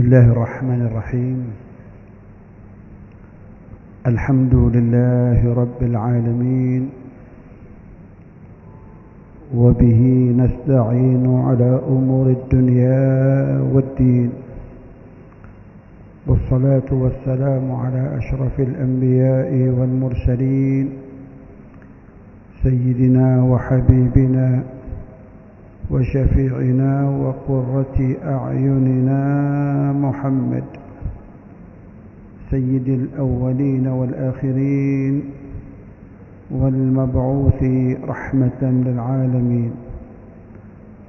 الله الرحمن الرحيم. الحمد لله رب العالمين، وبه نستعين على أمور الدنيا والدين، والصلاة والسلام على أشرف الأنبياء والمرسلين سيدنا وحبيبنا وشفيعنا وقرة أعيننا محمد سيد الأولين والآخرين والمبعوث رحمة للعالمين،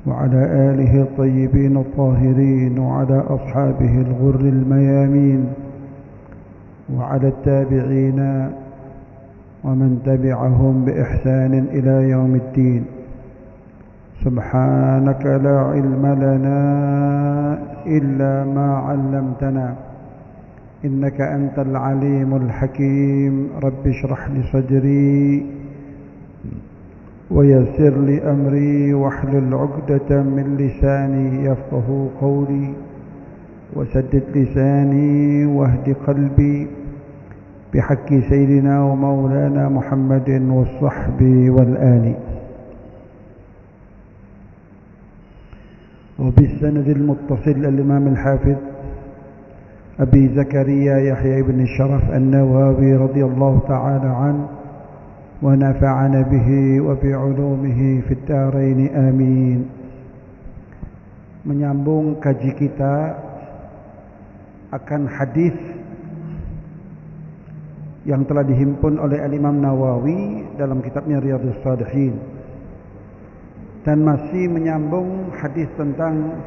وعلى آله الطيبين الطاهرين، وعلى أصحابه الغر الميامين، وعلى التابعين ومن تبعهم بإحسان إلى يوم الدين. سبحانك لا علم لنا إلا ما علمتنا إنك أنت العليم الحكيم. رب اشرح لي صدري ويسر لي أمري واحلل عقدة من لساني يفقه قولي، وسدد لساني واهد قلبي بحق سيدنا ومولانا محمد والصحب والآل. وبالسند المتصل الإمام الحافظ أبي زكريا يحيى بن الشرف النووي رضي الله تعالى عنه ونفعنا به وبعلومه في الدارين آمين. Menyambung kaji kita akan hadis yang telah dihimpun oleh Al-Imam Nawawi dalam kitabnya Riyadhus Shalihin, dan masih menyambung hadis tentang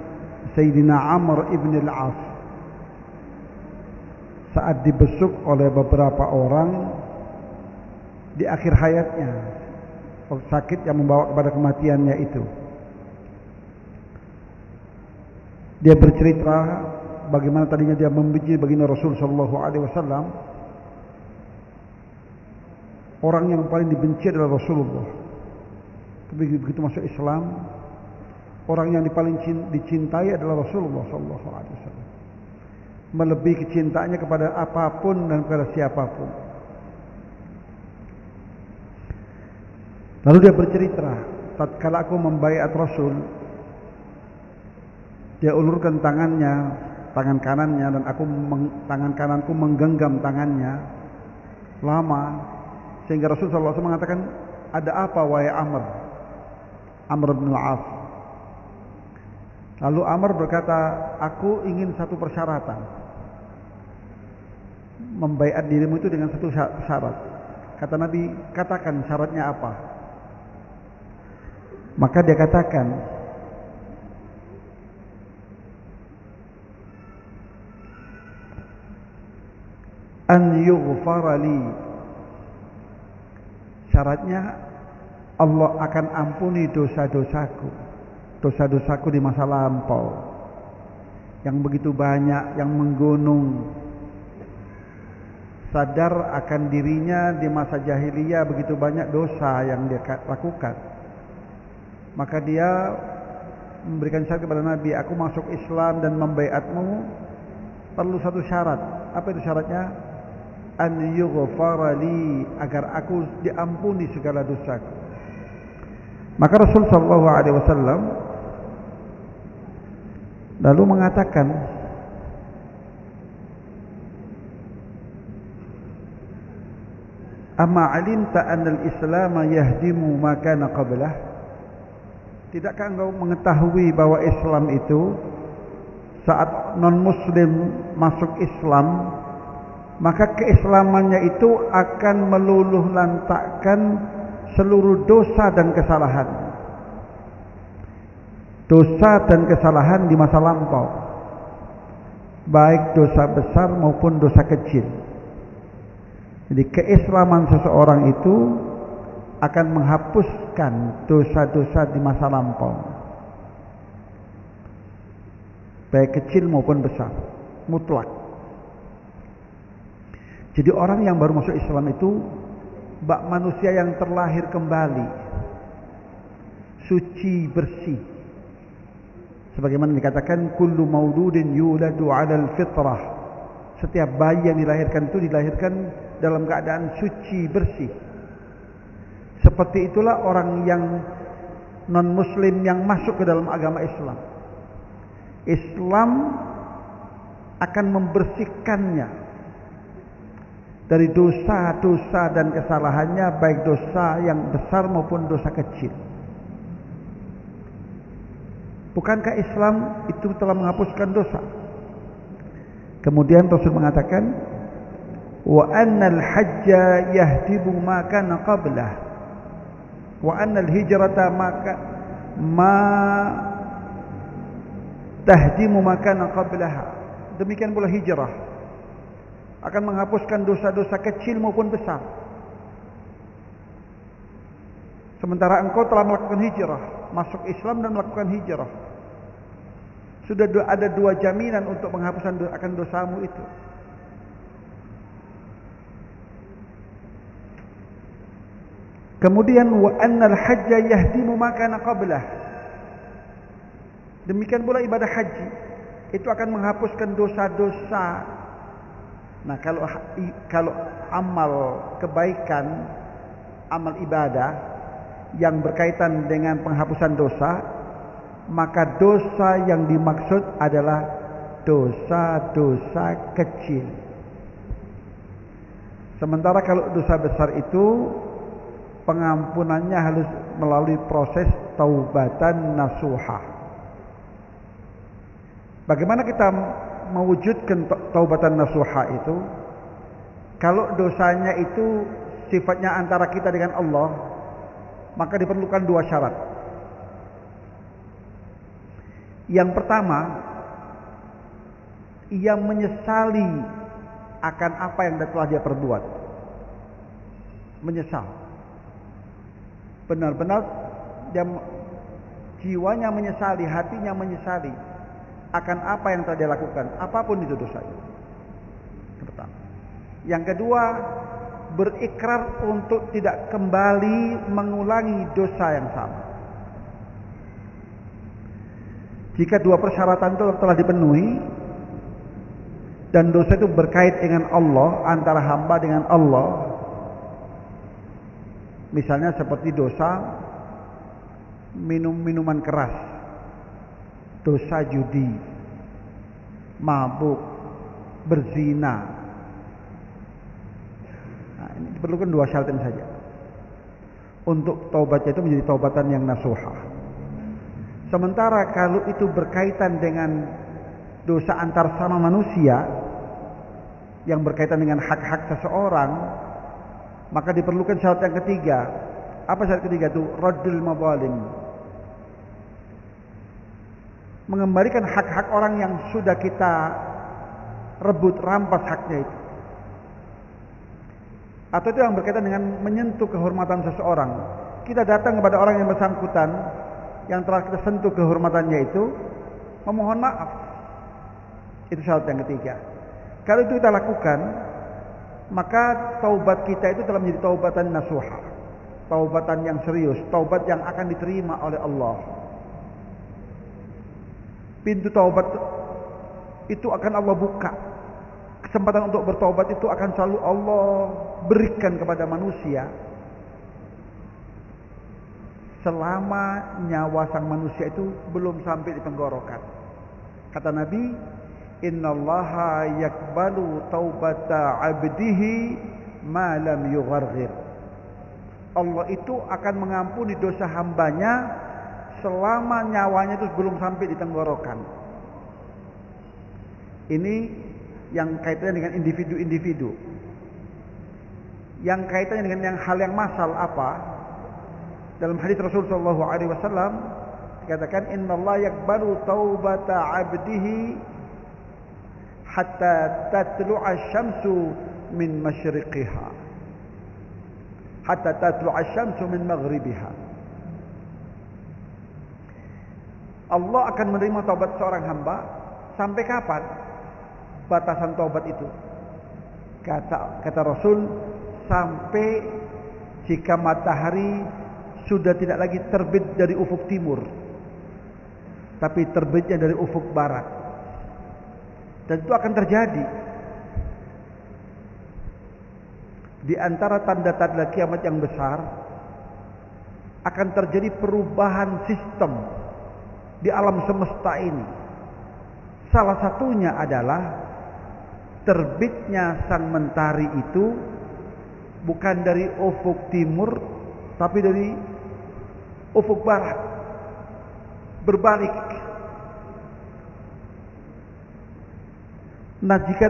Sayyidina Amr ibn al-As saat dibesuk oleh beberapa orang di akhir hayatnya, sakit yang membawa kepada kematiannya itu. Dia bercerita bagaimana tadinya dia membenci baginda Rasul sallallahu alaihi wasallam. Orang yang paling dibenci adalah Rasulullah. Begitu masuk Islam, orang yang paling dicintai adalah Rasulullah sallallahu alaihi wasallam. Melebihi kecintaannya kepada apapun dan kepada siapapun. Lalu dia bercerita, tatkala aku membaiat Rasul, dia ulurkan tangannya, tangan kanannya, dan tangan kananku menggenggam tangannya lama, sehingga Rasul sallallahu alaihi wasallam mengatakan, "Ada apa wahai Amr bin al-As?" Lalu Amr berkata, "Aku ingin satu persyaratan. Membaiat dirimu itu dengan satu syarat." Kata Nabi, "Katakan syaratnya apa?" Maka dia katakan, "An yughfara li." Syaratnya Allah akan ampuni dosa-dosaku di masa lampau yang begitu banyak, yang menggunung. Sadar akan dirinya di masa jahiliyah begitu banyak dosa yang dia lakukan. Maka dia memberikan syarat kepada Nabi, "Aku masuk Islam dan membaiatmu, perlu satu syarat." Apa itu syaratnya? "An yughfara li," agar aku diampuni segala dosaku. Maka Rasul sallallahu alaihi wasallam lalu mengatakan, "Amma alimta anna al-Islam yahdimu ma kana qablah?" Tidakkah engkau mengetahui bahwa Islam itu saat non-muslim masuk Islam, maka keislamannya itu akan meluluh lantakkan seluruh dosa dan kesalahan. Dosa dan kesalahan di masa lampau, baik dosa besar maupun dosa kecil. Jadi keislaman seseorang itu akan menghapuskan dosa-dosa di masa lampau, baik kecil maupun besar, mutlak. Jadi orang yang baru masuk Islam itu bak manusia yang terlahir kembali, suci, bersih. Sebagaimana dikatakan kullu mauludin yuladu 'alal fitrah. Setiap bayi yang dilahirkan itu dilahirkan dalam keadaan suci, bersih. Seperti itulah orang yang non-muslim yang masuk ke dalam agama Islam. Islam akan membersihkannya dari dosa-dosa dan kesalahannya, baik dosa yang besar maupun dosa kecil. Bukankah Islam itu telah menghapuskan dosa? Kemudian Rasul mengatakan, wa annal hajja yahdibu ma kana qablah wa annal hijrata ma tahdimu ma kana qablaha. Demikian pula hijrah akan menghapuskan dosa-dosa kecil maupun besar. Sementara engkau telah melakukan hijrah, masuk Islam dan melakukan hijrah, sudah ada dua jaminan untuk penghapusan akan dosamu itu. Kemudian wa annal hajja yahdimu ma kana qablah. Demikian pula ibadah haji itu akan menghapuskan dosa-dosa. Nah, kalau amal kebaikan, amal ibadah yang berkaitan dengan penghapusan dosa, maka dosa yang dimaksud adalah dosa-dosa kecil. Sementara kalau dosa besar itu pengampunannya harus melalui proses taubatan nasuha. Bagaimana kita mewujudkan taubatan nasuha itu? Kalau dosanya itu sifatnya antara kita dengan Allah, maka diperlukan dua syarat. Yang pertama, ia menyesali akan apa yang telah dia perbuat. Menyesal. Benar-benar dia jiwanya menyesali, hatinya menyesali akan apa yang telah dia lakukan, apapun itu dosanya. Pertama. Yang kedua, berikrar untuk tidak kembali mengulangi dosa yang sama. Jika dua persyaratan itu telah dipenuhi dan dosa itu berkait dengan Allah, antara hamba dengan Allah, misalnya seperti dosa minum minuman keras, dosa judi, mabuk, berzina. Nah, ini diperlukan dua syarat saja untuk taubatnya itu menjadi taubatan yang nasuha. Sementara kalau itu berkaitan dengan dosa antar sama manusia yang berkaitan dengan hak-hak seseorang, maka diperlukan syarat yang ketiga. Apa syarat ketiga itu? Raddul mazalim. Mengembalikan hak-hak orang yang sudah kita rebut, rampas haknya itu. Atau itu yang berkaitan dengan menyentuh kehormatan seseorang. Kita datang kepada orang yang bersangkutan yang telah kita sentuh kehormatannya itu, memohon maaf. Itu syarat yang ketiga. Kalau itu kita lakukan, maka taubat kita itu telah menjadi taubatan nasuha, taubatan yang serius, taubat yang akan diterima oleh Allah. Pintu taubat itu akan Allah buka. Kesempatan untuk bertaubat itu akan selalu Allah berikan kepada manusia selama nyawa sang manusia itu belum sampai di tenggorokan. Kata Nabi, innallaha yakbalu taubata abdihi ma lam yugharghir. Allah itu akan mengampuni dosa hambanya selama nyawanya itu belum sampai di tenggorokan. Ini yang kaitannya dengan individu-individu. Yang kaitannya dengan hal yang masal apa? Dalam hadis Rasulullah SAW dikatakan, innallaha yakbalu taubata abdihi hatta tatlu'a syamsu min masyriqiha hatta tatlu'a syamsu min maghribiha. Allah akan menerima taubat seorang hamba sampai kapan? Batasan taubat itu, kata Rasul, sampai jika matahari sudah tidak lagi terbit dari ufuk timur. tapi terbitnya dari ufuk barat. Dan itu akan terjadi. Di antara tanda-tanda kiamat yang besar akan terjadi perubahan sistem di alam semesta ini. Salah satunya adalah terbitnya sang mentari itu bukan dari ufuk timur tapi dari ufuk barat, berbalik. Nah, jika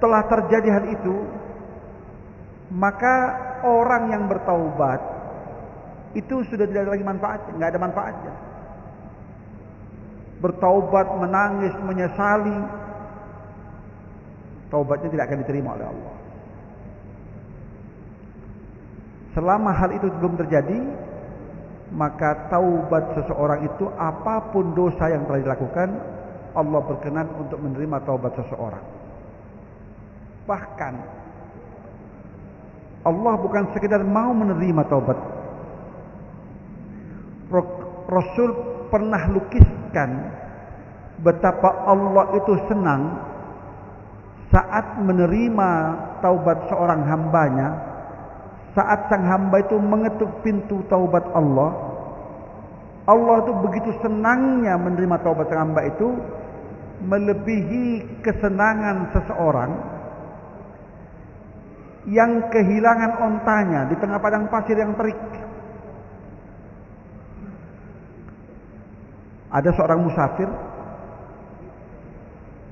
telah terjadi hal itu, maka orang yang bertaubat itu sudah tidak ada lagi manfaatnya, nggak ada manfaatnya. Bertaubat, menangis, menyesali, taubatnya tidak akan diterima oleh Allah. Selama hal itu belum terjadi, maka taubat seseorang itu, apapun dosa yang telah dilakukan, Allah berkenan untuk menerima taubat seseorang. Bahkan Allah bukan sekedar mau menerima taubat. Rasul pernah lukiskan betapa Allah itu senang saat menerima taubat seorang hambanya. Saat sang hamba itu mengetuk pintu taubat Allah, Allah itu begitu senangnya menerima taubat sang hamba itu, melebihi kesenangan seseorang yang kehilangan ontanya di tengah padang pasir yang terik. Ada seorang musafir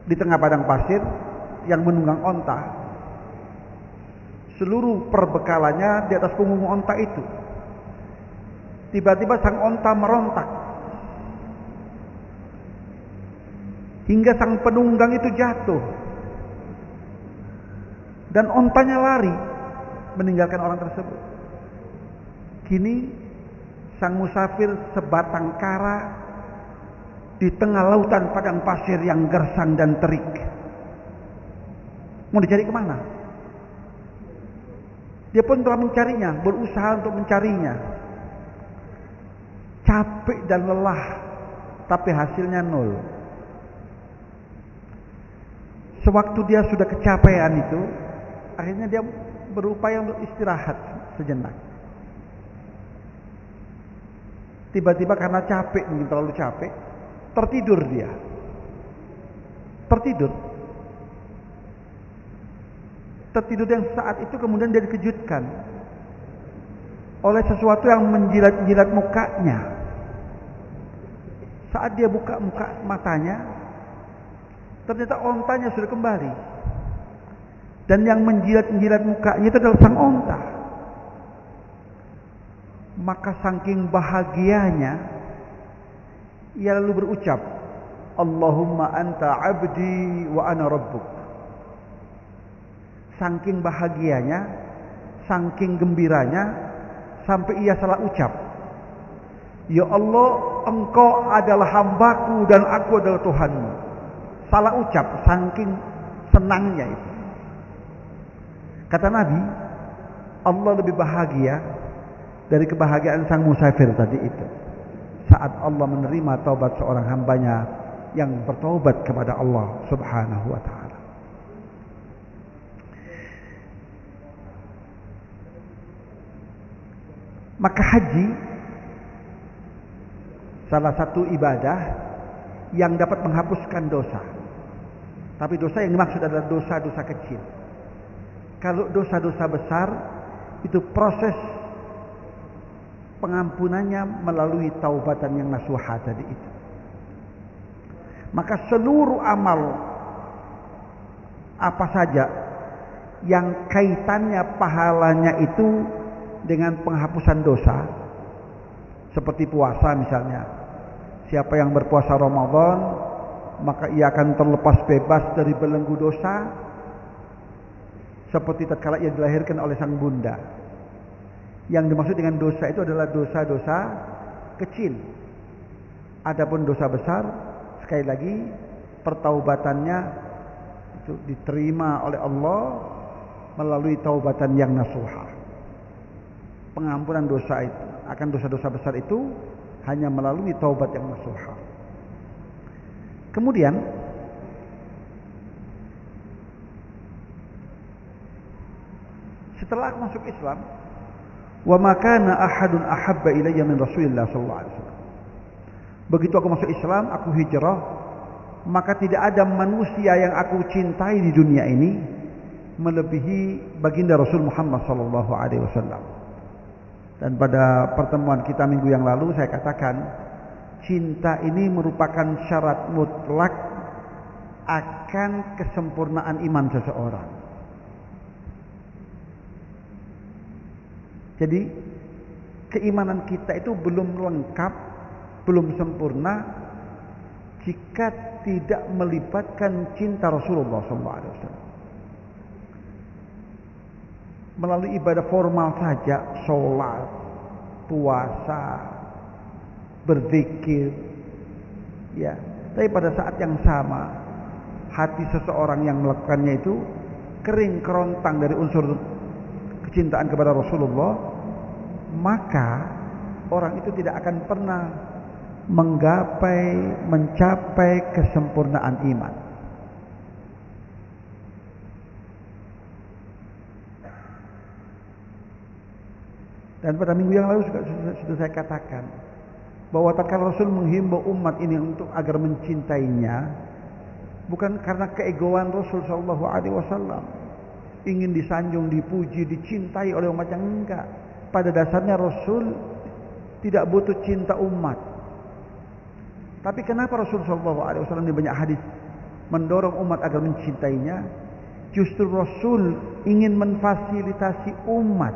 di tengah padang pasir yang menunggang onta. Seluruh perbekalannya di atas punggung onta itu. Tiba-tiba sang onta merontak hingga sang penunggang itu jatuh dan ontanya lari meninggalkan orang tersebut. Kini sang musafir sebatang kara di tengah lautan padang pasir yang gersang dan terik. Mau dicari kemana? Dia pun telah mencarinya, berusaha untuk mencarinya. Capek dan lelah, tapi hasilnya nol. Sewaktu dia sudah kecapean itu, akhirnya dia berupaya untuk istirahat sejenak. Tiba-tiba karena capek, mungkin terlalu capek, tertidur dia. Tertidur yang saat itu kemudian dia dikejutkan oleh sesuatu yang menjilat-jilat mukanya. Saat dia buka matanya, ternyata ontanya sudah kembali. Dan yang menjilat-jilat mukanya itu adalah sang onta. Maka saking bahagianya, ia lalu berucap, Allahumma anta abdi wa ana rabbuk. Saking bahagianya, saking gembiranya, sampai ia salah ucap. Ya Allah, engkau adalah hambaku dan aku adalah Tuhanmu. Salah ucap, saking senangnya itu. Kata Nabi, Allah lebih bahagia dari kebahagiaan sang musafir tadi itu. Saat Allah menerima taubat seorang hambanya yang bertaubat kepada Allah subhanahu wa ta'ala. Maka haji salah satu ibadah yang dapat menghapuskan dosa. Tapi dosa yang dimaksud adalah dosa-dosa kecil. Kalau dosa-dosa besar, itu proses pengampunannya melalui taubatan yang nasuha tadi itu. Maka seluruh amal apa saja yang kaitannya pahalanya itu dengan penghapusan dosa, seperti puasa misalnya. Siapa yang berpuasa Ramadan, maka ia akan terlepas bebas dari belenggu dosa, seperti tatkala ia dilahirkan oleh sang bunda. Yang dimaksud dengan dosa itu adalah dosa-dosa kecil. Adapun dosa besar, sekali lagi pertaubatannya itu diterima oleh Allah melalui taubatan yang nasuha. Pengampunan dosa itu akan dosa-dosa besar itu hanya melalui taubat yang nasuha. Kemudian setelah aku masuk Islam, wa ma kana ahadun ahabba ilayya min Rasulillah sallallahu alaihi wasallam. Begitu aku masuk Islam, aku hijrah, maka tidak ada manusia yang aku cintai di dunia ini melebihi baginda Rasul Muhammad sallallahu alaihi wasallam. Dan pada pertemuan kita minggu yang lalu saya katakan, cinta ini merupakan syarat mutlak akan kesempurnaan iman seseorang. Jadi keimanan kita itu belum lengkap, belum sempurna jika tidak melibatkan cinta Rasulullah SAW. Melalui ibadah formal saja, sholat, puasa, berzikir, ya. Tapi pada saat yang sama, hati seseorang yang melakukannya itu kering kerontang dari unsur kecintaan kepada Rasulullah, maka orang itu tidak akan pernah mencapai kesempurnaan iman. Dan pada minggu yang lalu sudah saya katakan bahwa tatkala Rasul menghimbau umat ini untuk agar mencintainya, bukan karena keegoan Rasul sallallahu alaihi wasallam ingin disanjung, dipuji, dicintai oleh umat, yang enggak. Pada dasarnya Rasul tidak butuh cinta umat. Tapi kenapa Rasul sallallahu alaihi wasallam di banyak hadis mendorong umat agar mencintainya? Justru Rasul ingin memfasilitasi umat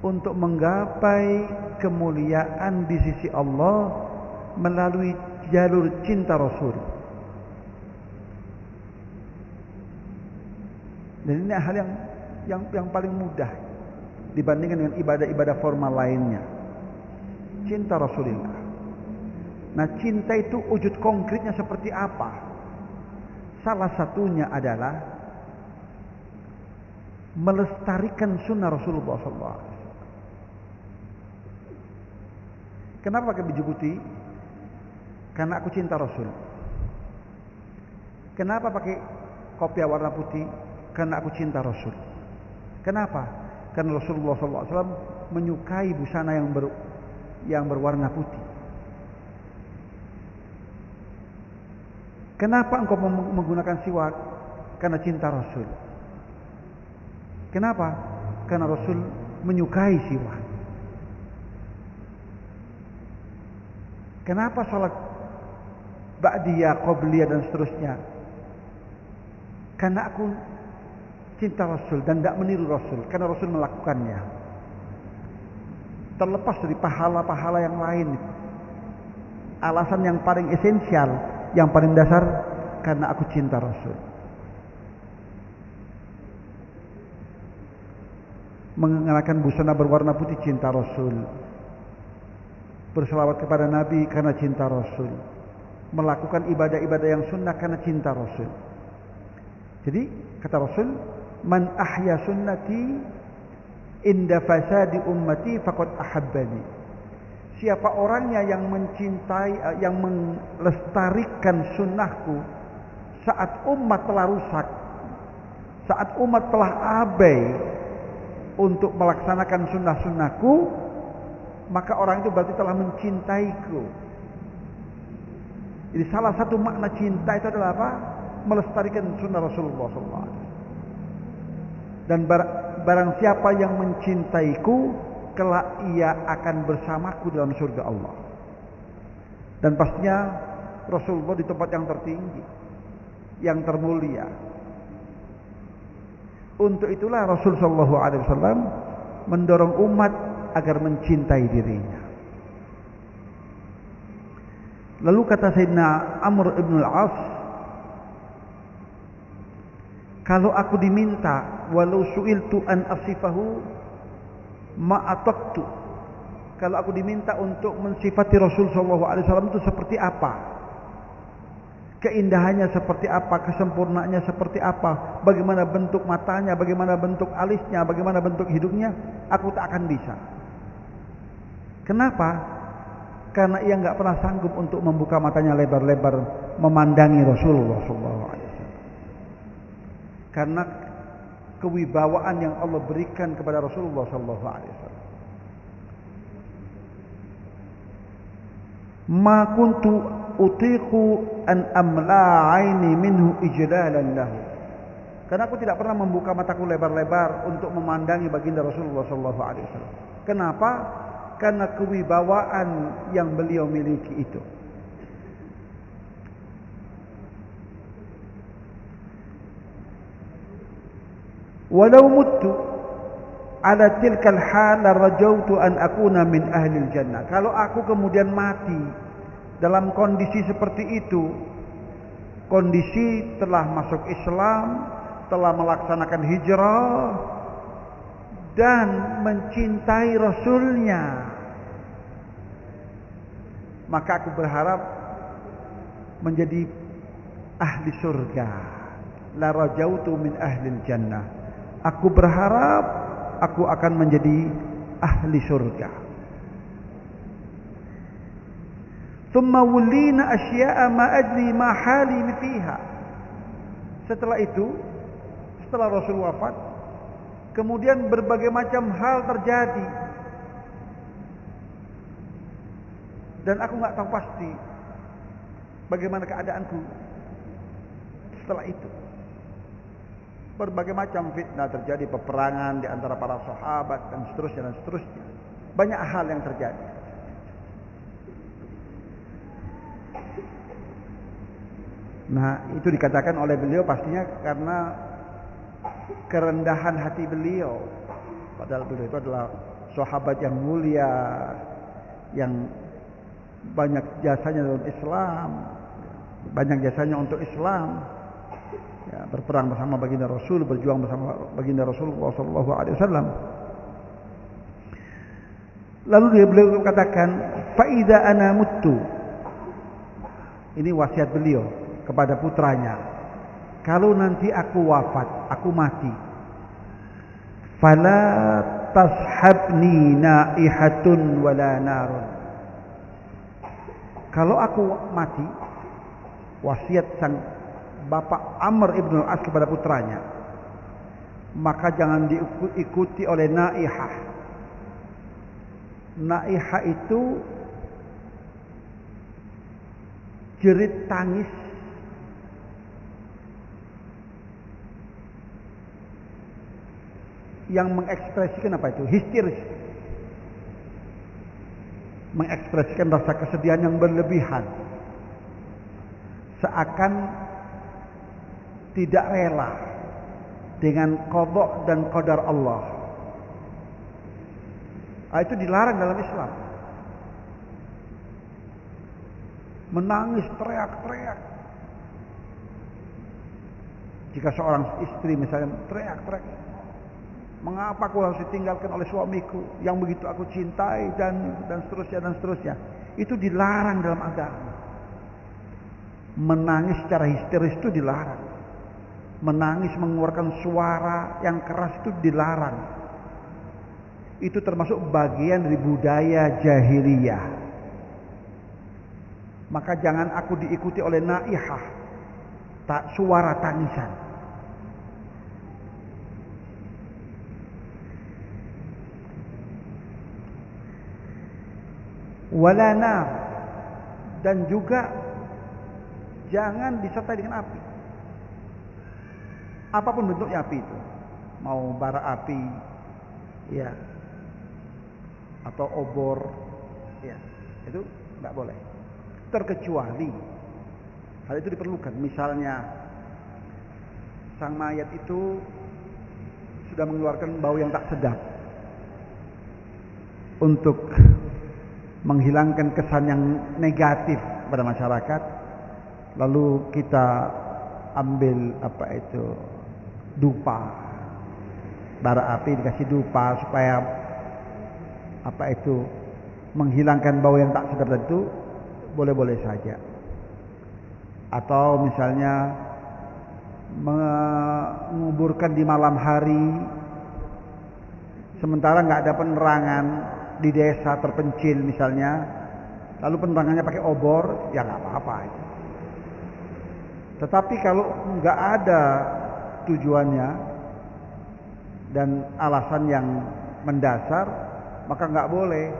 untuk menggapai kemuliaan di sisi Allah melalui jalur cinta Rasul. Dan ini hal yang paling mudah dibandingkan dengan ibadah-ibadah formal lainnya. Cinta Rasulullah. Nah, cinta itu wujud konkretnya seperti apa? Salah satunya adalah melestarikan sunnah Rasulullah SAW. Kenapa pakai baju putih? Karena aku cinta Rasul. Kenapa pakai kopiah warna putih? Karena aku cinta Rasul. Kenapa? Karena Rasulullah SAW menyukai busana yang berwarna putih. Kenapa engkau menggunakan siwak? Karena cinta Rasul. Kenapa? Karena Rasul menyukai siwak. Kenapa salat ba'diyah, qabliyah dan seterusnya? Karena aku cinta Rasul dan tidak meniru Rasul, karena Rasul melakukannya. Terlepas dari pahala-pahala yang lain, alasan yang paling esensial, yang paling dasar, karena aku cinta Rasul. Mengenakan busana berwarna putih, cinta Rasul. Berselawat kepada Nabi karena cinta Rasul. Melakukan ibadah-ibadah yang sunnah karena cinta Rasul. Jadi kata Rasul, man ahya sunnati inda fasadi ummati faqad ahabbani. Siapa orangnya yang mencintai, yang melestarikan sunnahku saat umat telah rusak, saat umat telah abai untuk melaksanakan sunnah-sunnahku, maka orang itu berarti telah mencintaiku. Jadi salah satu makna cinta itu adalah apa? Melestarikan sunnah Rasulullah SAW. Dan barang siapa yang mencintaiku, kelak ia akan bersamaku dalam surga Allah. Dan pastinya Rasulullah di tempat yang tertinggi, yang termulia. Untuk itulah Rasulullah SAW mendorong umat agar mencintai dirinya. Lalu kata Sayyidina Amr ibn al-As, kalau aku diminta, walau su'iltu an asifahu ma'ataqtu, kalau aku diminta untuk mensifati Rasul SAW itu seperti apa, keindahannya seperti apa, kesempurnaannya seperti apa, bagaimana bentuk matanya, bagaimana bentuk alisnya, bagaimana bentuk hidungnya, aku tak akan bisa. Kenapa? karena ia nggak pernah sanggup untuk membuka matanya lebar-lebar memandangi Rasulullah SAW. Karena kewibawaan yang Allah berikan kepada Rasulullah SAW. Ma kuntu utiqu an amla aini minhu ijlalan lahu. Karena aku tidak pernah membuka mataku lebar-lebar untuk memandangi baginda Rasulullah SAW. Kenapa? Karena kewibawaan yang beliau miliki itu. Walau muttu ala tilkal hal rajautu an akuna min ahli jannah. Kalau aku kemudian mati dalam kondisi seperti itu, kondisi telah masuk Islam, telah melaksanakan hijrah dan mencintai Rasulnya, maka aku berharap menjadi ahli surga. La rajautu min ahli jannah. Aku berharap aku akan menjadi ahli surga. Thumma wulina asya'a ma adri ma hali fiha. Setelah itu, setelah Rasul wafat, kemudian berbagai macam hal terjadi. Dan aku nggak tahu pasti bagaimana keadaanku setelah itu. Berbagai macam fitnah terjadi, peperangan di antara para sahabat dan seterusnya dan seterusnya. Banyak hal yang terjadi. Nah, itu dikatakan oleh beliau pastinya karena kerendahan hati beliau. Padahal beliau itu adalah sahabat yang mulia, yang banyak jasanya dalam Islam, banyak jasanya untuk Islam. Ya, berperang bersama baginda Rasul, berjuang bersama baginda Rasulullah SAW. Lalu beliau katakan, "Faida ana muttu." Ini wasiat beliau kepada putranya. Kalau nanti aku wafat, aku mati, fala tashabni naihatun wala narun. Kalau aku mati, wasiat sang Bapak Amr ibn al-As kepada putranya, maka jangan diikuti oleh naihah. Naihah itu jerit tangis yang mengekspresikan apa itu? Histeris. Mengekspresikan rasa kesedihan yang berlebihan. Seakan tidak rela dengan qada dan qadar Allah. Itu dilarang dalam Islam. Menangis teriak-teriak. Jika seorang istri misalnya teriak-teriak, mengapa aku harus ditinggalkan oleh suamiku yang begitu aku cintai dan seterusnya dan seterusnya. Itu dilarang dalam agama. Menangis secara histeris itu dilarang. Menangis mengeluarkan suara yang keras itu dilarang. Itu termasuk bagian dari budaya jahiliyah. Maka jangan aku diikuti oleh naihah, suara tangisan. Wala nar, dan juga jangan disertai dengan api. Apapun bentuknya api itu, mau bara api, ya, atau obor, ya, itu nggak boleh. Terkecuali hal itu diperlukan. Misalnya sang mayat itu sudah mengeluarkan bau yang tak sedap, untuk menghilangkan kesan yang negatif pada masyarakat, lalu kita ambil apa itu, dupa, bara api dikasih dupa supaya apa itu menghilangkan bau yang tak sedap itu, boleh-boleh saja. Atau misalnya menguburkan di malam hari, sementara nggak ada penerangan di desa terpencil misalnya, lalu penerangannya pakai obor, ya nggak apa-apa itu. Tetapi kalau nggak ada tujuannya dan alasan yang mendasar, maka nggak boleh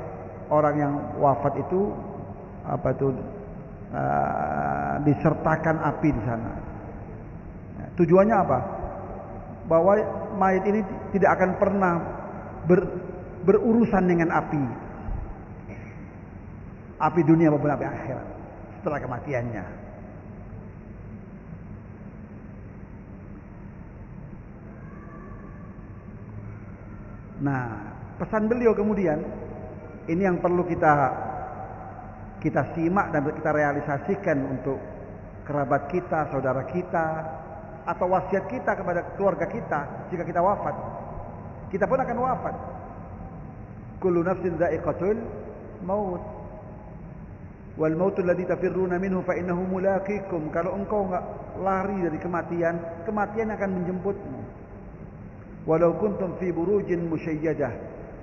orang yang wafat itu disertakan api di sana. Tujuannya apa? Bahwa mayat ini tidak akan pernah berurusan dengan api dunia maupun api akhirat setelah kematiannya. Nah, pesan beliau kemudian ini yang perlu kita simak dan kita realisasikan untuk kerabat kita, saudara kita, atau wasiat kita kepada keluarga kita jika kita wafat. Kita pun akan wafat. Kullu nafsin dha'iqatul maut. Wal mautu alladhi tafirruna minhu fa innahu mulaqikum. Kalau engkau enggak lari dari kematian, kematian akan menjemputmu. Walau kuntum fi burujin musyayyadah.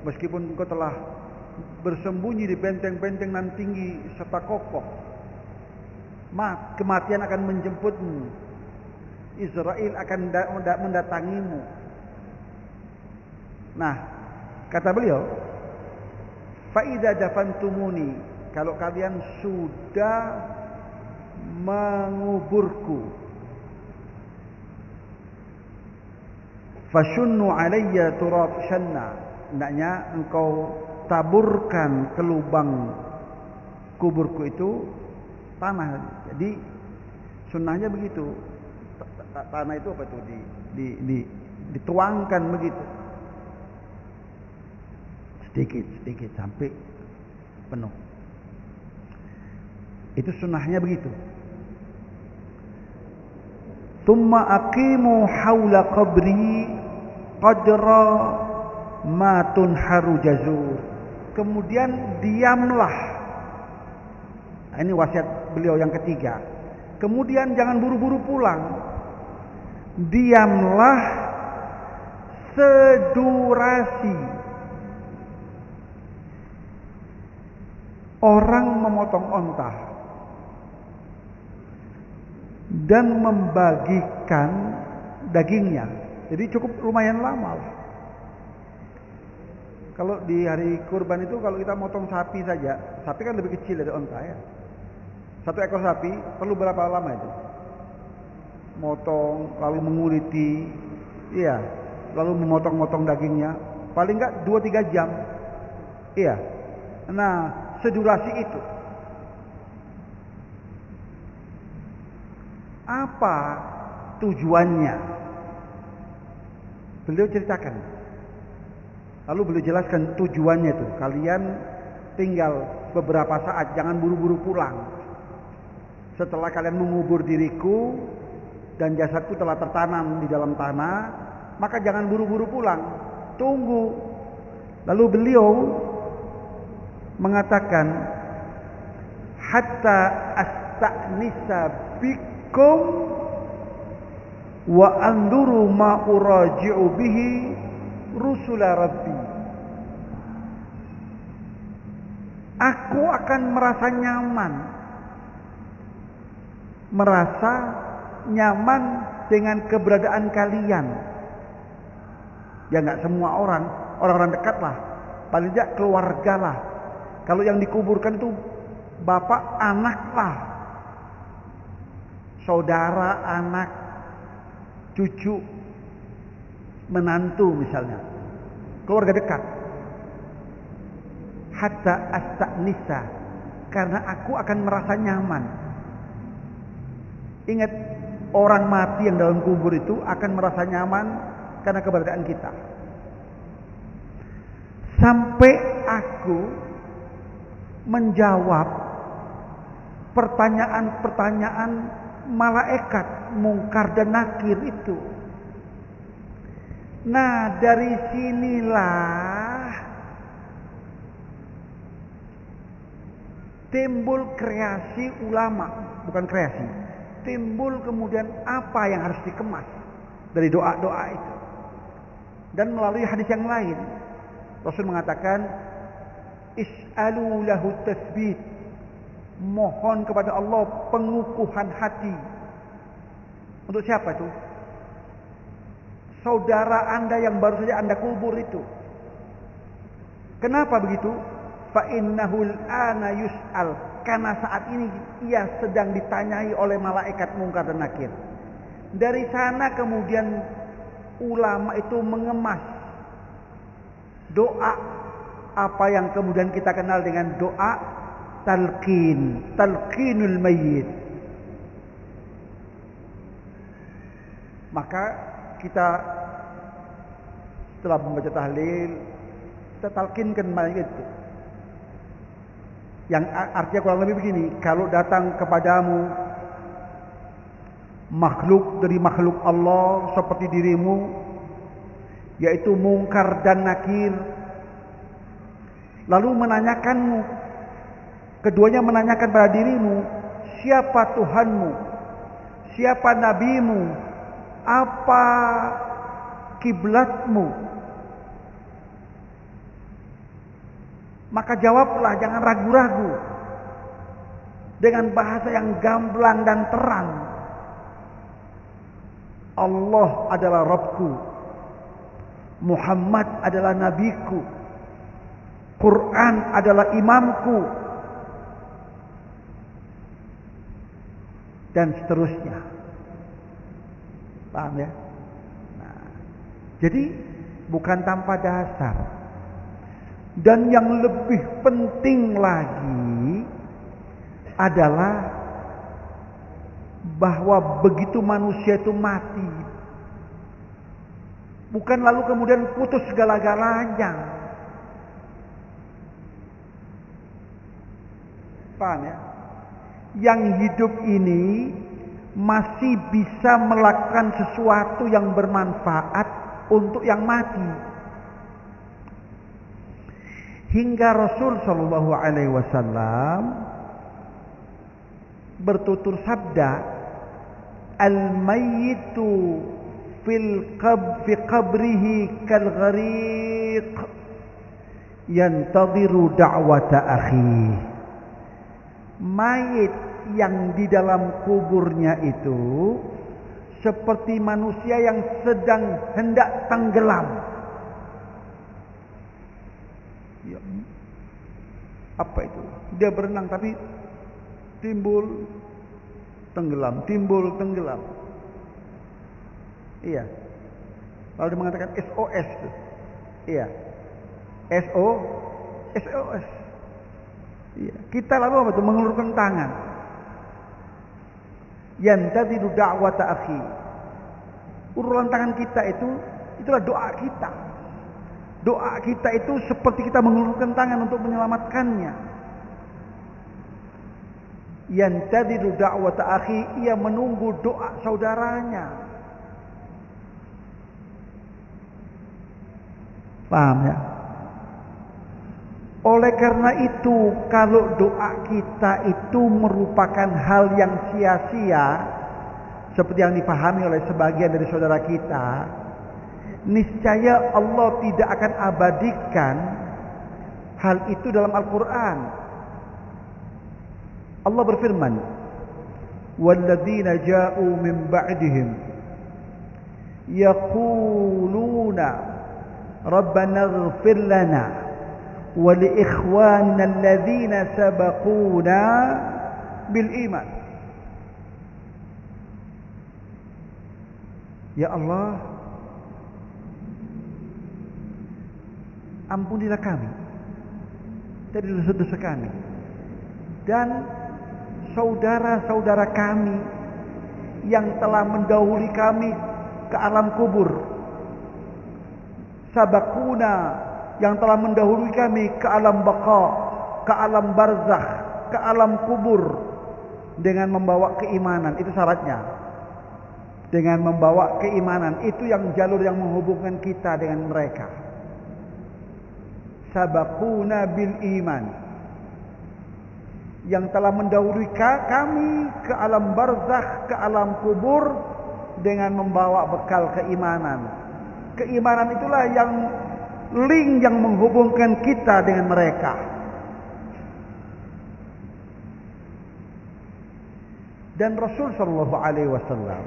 Meskipun engkau telah bersembunyi di benteng-benteng nan tinggi serta kokoh, kematian akan menjemputmu. Israel akan mendatangimu. Nah, kata beliau, fa idza dafantumuni, kalau kalian sudah menguburku, fashunnu alayya turab shanna, hendaknya engkau taburkan ke lubang kuburku itu tanah. Jadi sunnahnya begitu. Tanah itu apa itu dituangkan begitu, sedikit sampai penuh. Itu sunnahnya begitu. Thumma aqimu haula qabri qadra ma tunharu jazur. Kemudian diamlah. Nah, ini wasiat beliau yang ketiga. Kemudian jangan buru-buru pulang. Diamlah sedurasi orang memotong onta dan membagikan dagingnya. Jadi cukup lumayan lama lah. Kalau di hari kurban itu, kalau kita motong sapi saja, sapi kan lebih kecil dari onta ya. Satu ekor sapi perlu berapa lama itu? Motong, lalu menguliti, iya, lalu memotong-motong dagingnya, paling enggak 2-3 jam, iya. Nah, sedurasi itu. Apa tujuannya? Beliau ceritakan. Lalu beliau jelaskan tujuannya itu. Kalian tinggal beberapa saat, jangan buru-buru pulang. Setelah kalian mengubur diriku dan jasadku telah tertanam di dalam tanah, maka jangan buru-buru pulang. Tunggu. Lalu beliau mengatakan, hatta asta'nisa bikum wa anduru ma uraji'u bihi rusula rabbi. Aku akan merasa nyaman dengan keberadaan kalian. Ya nggak semua orang dekat lah, paling tidak keluarga lah. Kalau yang dikuburkan itu bapak, anak lah, saudara, anak, cucu, menantu misalnya, keluarga dekat. Hatta asta'nisa, karena aku akan merasa nyaman. Ingat, orang mati yang dalam kubur itu akan merasa nyaman karena keberadaan kita. Sampai aku menjawab pertanyaan-pertanyaan malaikat Mungkar dan Nakir itu. Nah, dari sinilah timbul kreasi ulama, bukan kreasi. Timbul kemudian apa yang harus dikemas dari doa-doa itu. Dan melalui hadis yang lain, Rasul mengatakan, is'alu lahu tasbit mohon kepada Allah pengukuhan hati. Untuk siapa itu? Saudara Anda yang baru saja Anda kubur itu. Kenapa begitu? Fa innahu al-ana yus'al, karena saat ini ia sedang ditanyai oleh malaikat Munkar dan Nakir. Dari sana kemudian ulama itu mengemas doa apa yang kemudian kita kenal dengan doa talqinul mayyit. Maka kita setelah membaca tahlil, kita talqinkan mayit itu. Yang artinya kurang lebih begini, kalau datang kepadamu makhluk dari makhluk Allah seperti dirimu, yaitu Munkar dan Nakir, lalu menanyakanmu, keduanya menanyakan pada dirimu, siapa Tuhanmu, siapa nabimu, apa kiblatmu, maka jawablah, jangan ragu-ragu, dengan bahasa yang gamblang dan terang. Allah adalah Rabbku, Muhammad adalah nabiku, Quran adalah imamku, dan seterusnya. Paham ya? Nah, jadi bukan tanpa dasar. Dan yang lebih penting lagi adalah bahwa begitu manusia itu mati, bukan lalu kemudian putus segala-galanya. Paham ya? Yang hidup ini masih bisa melakukan sesuatu yang bermanfaat untuk yang mati. Hingga Rasul Shallallahu Alaihi Wasallam bertutur sabda, al-mayyitu fi qabrihi kal ghariq yantadhiru da'wata akhi. Mayit yang di dalam kuburnya itu seperti manusia yang sedang hendak tenggelam. Ya, apa itu? Dia berenang tapi timbul tenggelam, timbul tenggelam. Iya. Lalu dia mengatakan SOS. Iya. SOS. Iya. Kita lalu apa itu? Mengulurkan tangan. Yantadidu da'wata akhi. Uluran tangan kita itulah doa kita. Doa kita itu seperti kita mengulurkan tangan untuk menyelamatkannya. Yantadidu da'wata akhi, ia menunggu doa saudaranya. Paham ya? Oleh karena itu, kalau doa kita itu merupakan hal yang sia-sia, seperti yang dipahami oleh sebagian dari saudara kita, niscaya Allah tidak akan abadikan hal itu dalam Al-Quran. Allah berfirman, "Walladzina ja'u min ba'dihim yaquluna Rabbana ighfir lana wa li ikhwanina alladzina sabaquna bil iman." Ya Allah, ampunilah kami dari dosa-dosa kami dan saudara-saudara kami yang telah mendahului kami ke alam kubur. Sabakuna, yang telah mendahului kami ke alam baqa, ke alam barzakh, ke alam kubur, dengan membawa keimanan. Itu syaratnya. Dengan membawa keimanan, itu yang jalur yang menghubungkan kita dengan mereka. Sabakuna bil iman, yang telah mendahului kami ke alam barzakh, ke alam kubur, dengan membawa bekal keimanan. Keimanan itulah yang link yang menghubungkan kita dengan mereka. Dan Rasul sallallahu alaihi wasallam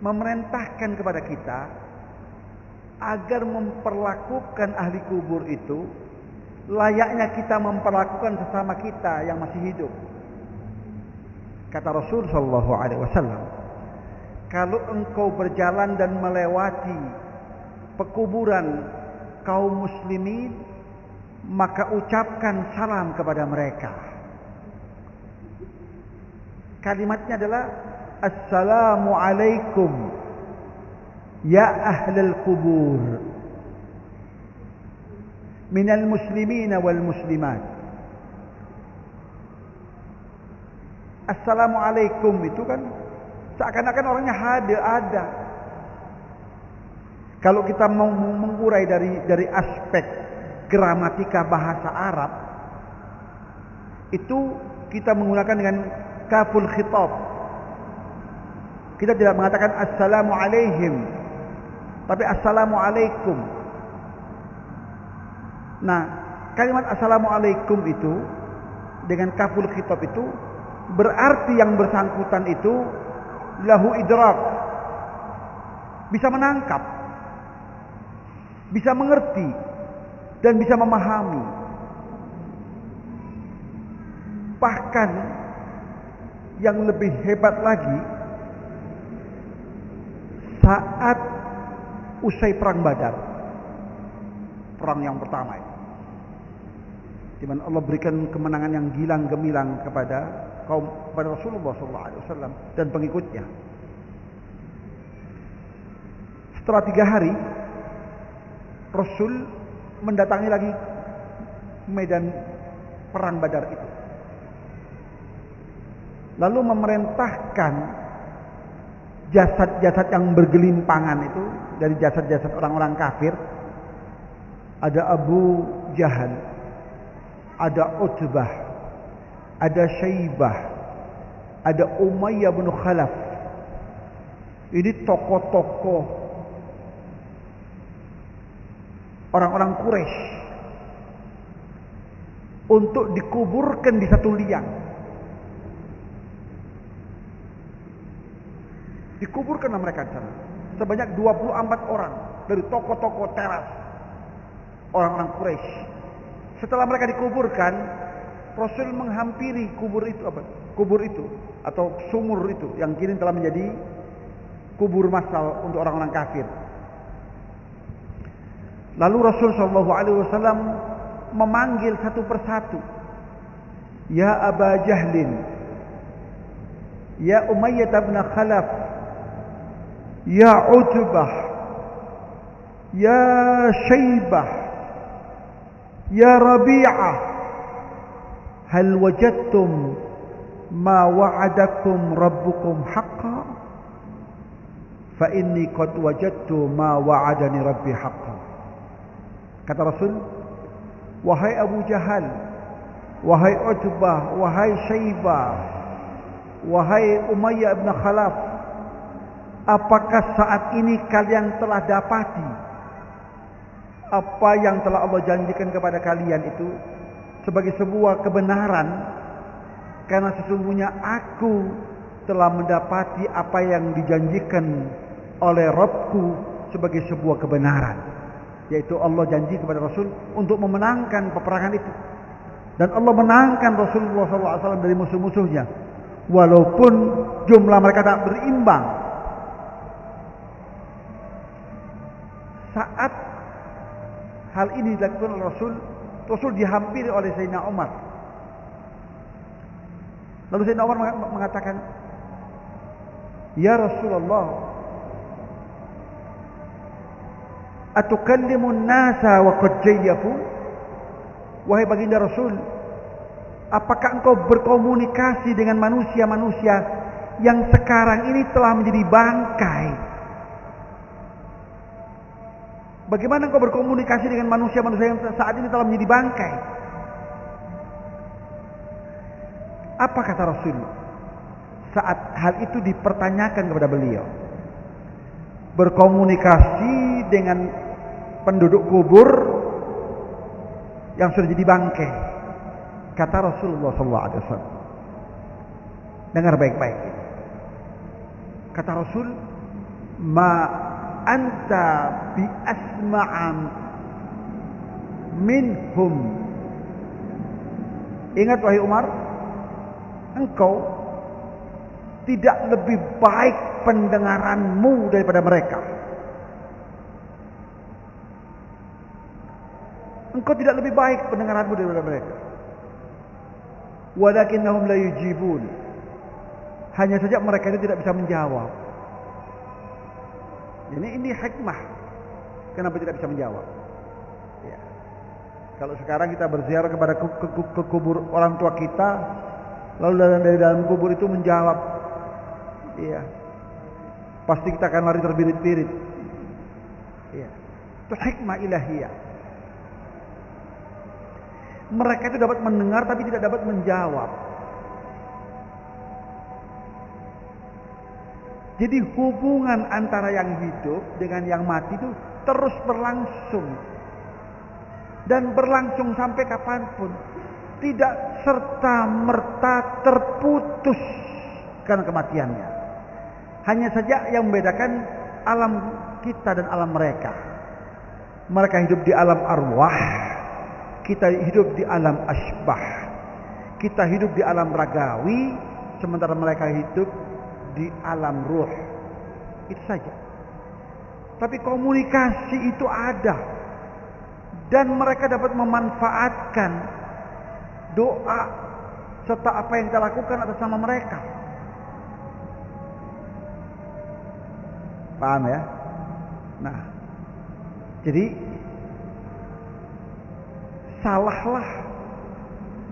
memerintahkan kepada kita agar memperlakukan ahli kubur itu layaknya kita memperlakukan sesama kita yang masih hidup. Kata Rasul sallallahu alaihi wasallam, kalau engkau berjalan dan melewati pekuburan kaum muslimin, maka ucapkan salam kepada mereka. Kalimatnya adalah assalamu alaikum ya ahlal kubur minal muslimin wal muslimat. Assalamu alaikum itu kan seakan-akan orangnya ada. Kalau kita mau mengurai dari aspek gramatika bahasa Arab, itu kita menggunakan dengan kaful khitab. Kita tidak mengatakan assalamu alaihim, tapi assalamu alaikum. Nah, kalimat assalamu alaikum itu dengan kaful khitab itu berarti yang bersangkutan itu lahu idrak, bisa menangkap, bisa mengerti, dan bisa memahami. Bahkan yang lebih hebat lagi, saat usai perang Badar, perang yang pertama itu, di mana Allah berikan kemenangan yang gilang gemilang kepada Rasulullah SAW dan pengikutnya. Setelah 3 hari, Rasul mendatangi lagi medan perang Badar itu, lalu memerintahkan jasad-jasad yang bergelimpangan itu dari jasad-jasad orang-orang kafir. Ada Abu Jahal, ada Utbah, ada Syaibah, ada Umayyah bin Khalaf. Ini tokoh-tokoh orang-orang Quraisy untuk dikuburkan di satu liang. Dikuburkanlah mereka di sana. Sebanyak 24 orang dari tokoh-tokoh teras orang-orang Quraisy. Setelah mereka dikuburkan, Rasul menghampiri kubur itu atau sumur itu yang kini telah menjadi kubur massal untuk orang-orang kafir. Lalu Rasul sallallahu alaihi wasallam memanggil satu persatu. Ya Aba Jahlin, ya Umayyah bin Khalaf, ya Utbah, ya Syaibah, ya Rabi'ah, hal wajadtum ma wa'adakum rabbukum haqqan? Fa inni qad wajadtu ma wa'adani rabbi haqqan. Kata Rasul, wahai Abu Jahal, wahai Utbah, wahai Syaibah, wahai Umayyah bin Khalaf, apakah saat ini kalian telah dapati apa yang telah Allah janjikan kepada kalian itu sebagai sebuah kebenaran? Karena sesungguhnya aku telah mendapati apa yang dijanjikan oleh Rabbku sebagai sebuah kebenaran, yaitu Allah janji kepada Rasul untuk memenangkan peperangan itu. Dan Allah menangkan Rasulullah SAW dari musuh-musuhnya, walaupun jumlah mereka tak berimbang. Saat hal ini dilakukan oleh Rasul dihampiri oleh Sayyidina Umar. Lalu Sayyidina Umar mengatakan, ya Rasulullah, atukallimun nasa wa qad jayyafu? Wahai baginda Rasul, apakah engkau berkomunikasi dengan manusia-manusia yang sekarang ini telah menjadi bangkai? Bagaimana engkau berkomunikasi dengan manusia-manusia yang saat ini telah menjadi bangkai? Apa kata Rasul saat hal itu dipertanyakan kepada beliau? Berkomunikasi dengan penduduk kubur yang sudah jadi bangkai. Kata Rasulullah SAW. Dengar baik-baik. Kata Rasul, ma anta bi asma'am minhum. Ingat wahai Umar, engkau tidak lebih baik pendengaranmu daripada mereka. Engkau tidak lebih baik pendengaranmu daripada mereka. Walakinnahum la yujibun. Hanya saja mereka itu tidak bisa menjawab. Jadi ini hikmah. Kenapa tidak bisa menjawab? Ya. Kalau sekarang kita berziarah kepada ke kubur orang tua kita, lalu dari dalam kubur itu menjawab, iya, pasti kita akan lari terbirit-birit. Iya. Itu hikmah ilahiyah. Mereka itu dapat mendengar tapi tidak dapat menjawab. Jadi hubungan antara yang hidup dengan yang mati itu terus berlangsung. Dan berlangsung sampai kapanpun. Tidak serta-merta terputus karena kematiannya. Hanya saja yang membedakan alam kita dan alam mereka. Mereka hidup di alam arwah. Kita hidup di alam asbah. Kita hidup di alam ragawi. Sementara mereka hidup di alam ruh. Itu saja. Tapi komunikasi itu ada. Dan mereka dapat memanfaatkan doa serta apa yang kita lakukan atas nama mereka. Paham ya? Nah, jadi salahlah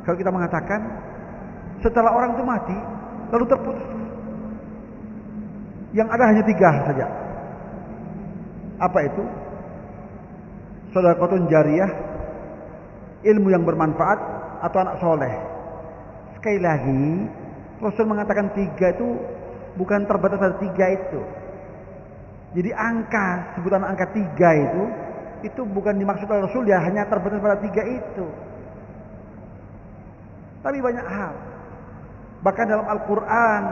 kalau kita mengatakan setelah orang itu mati lalu terputus. Yang ada hanya 3 saja. Apa itu? Shadaqatun jariyah, ilmu yang bermanfaat, atau anak soleh. Sekali lagi, Rasul mengatakan 3 itu bukan terbatas pada 3 itu. Jadi sebutan angka 3 itu bukan dimaksud oleh Rasul, ya hanya terbatas pada 3 itu. Tapi banyak hal. Bahkan dalam Al-Quran,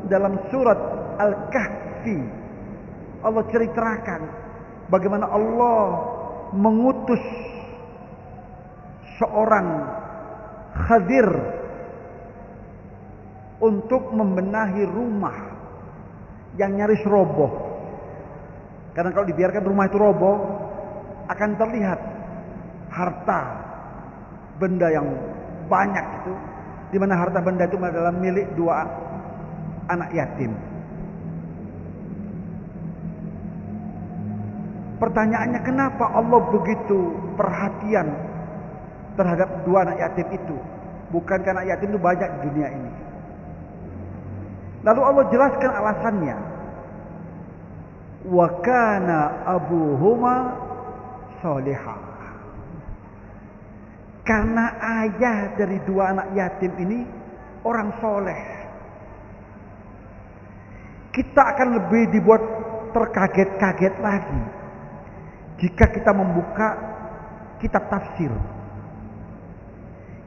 dalam surat Al-Kahfi, Allah ceritakan bagaimana Allah mengutus seorang Khadir untuk membenahi rumah yang nyaris roboh. Karena kalau dibiarkan rumah itu roboh, akan terlihat harta benda yang banyak itu, di mana harta benda itu adalah milik 2 anak yatim. Pertanyaannya, kenapa Allah begitu perhatian terhadap 2 anak yatim itu? Bukankah anak yatim itu banyak di dunia ini? Lalu Allah jelaskan alasannya. Wa kana abuhuma sholihah. Karena ayah dari 2 anak yatim ini orang soleh. Kita akan lebih dibuat terkaget-kaget lagi jika kita membuka kitab tafsir.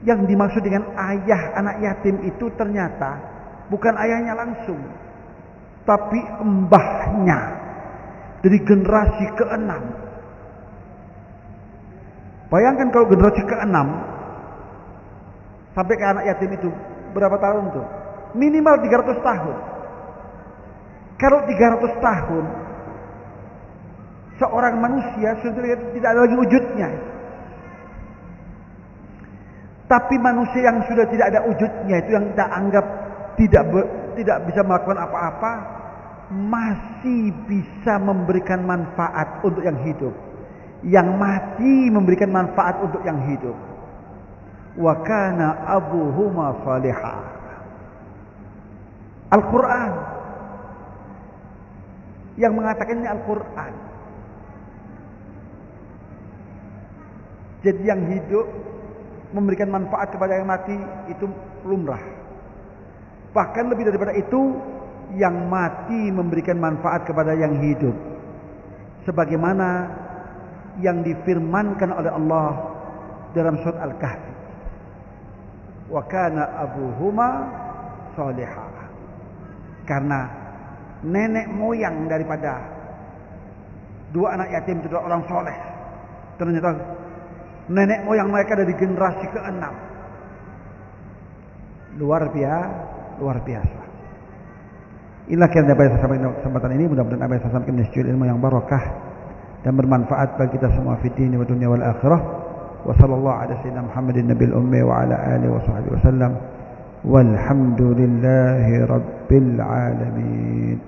Yang dimaksud dengan ayah anak yatim itu ternyata bukan ayahnya langsung, tapi mbahnya dari generasi ke-6. Bayangkan kalau generasi ke-6 sampai ke anak yatim itu berapa tahun tuh? Minimal 300 tahun. Kalau 300 tahun seorang manusia sudah tidak ada lagi wujudnya. Tapi manusia yang sudah tidak ada wujudnya itu, yang kita anggap tidak bisa melakukan apa-apa, masih bisa memberikan manfaat untuk yang hidup. Yang mati memberikan manfaat untuk yang hidup. Wa kana abuhuma salihah. Al-Quran yang mengatakan ini Al-Quran. Jadi yang hidup memberikan manfaat kepada yang mati itu lumrah. Bahkan lebih daripada itu, yang mati memberikan manfaat kepada yang hidup. Sebagaimana yang difirmankan oleh Allah dalam surat Al-Kahfi. Wa kana abuhuma salihah. Karena nenek moyang daripada dua anak yatim itu adalah orang soleh. Ternyata nenek moyang mereka dari generasi ke-6. Luar biasa. Inilah yang dapat saya sampaikan kesempatan ini. Mudah-mudahan apa yang saya sampaikan menjadi ilmu yang barakah dan bermanfaat bagi kita semua fi dini wa dunya wal akhirah. Wa sallallahu ala sayyidina Muhammadin nabiyil ummi wa ala alihi wa sahbihi wasallam. Walhamdulillahi rabbil alamin.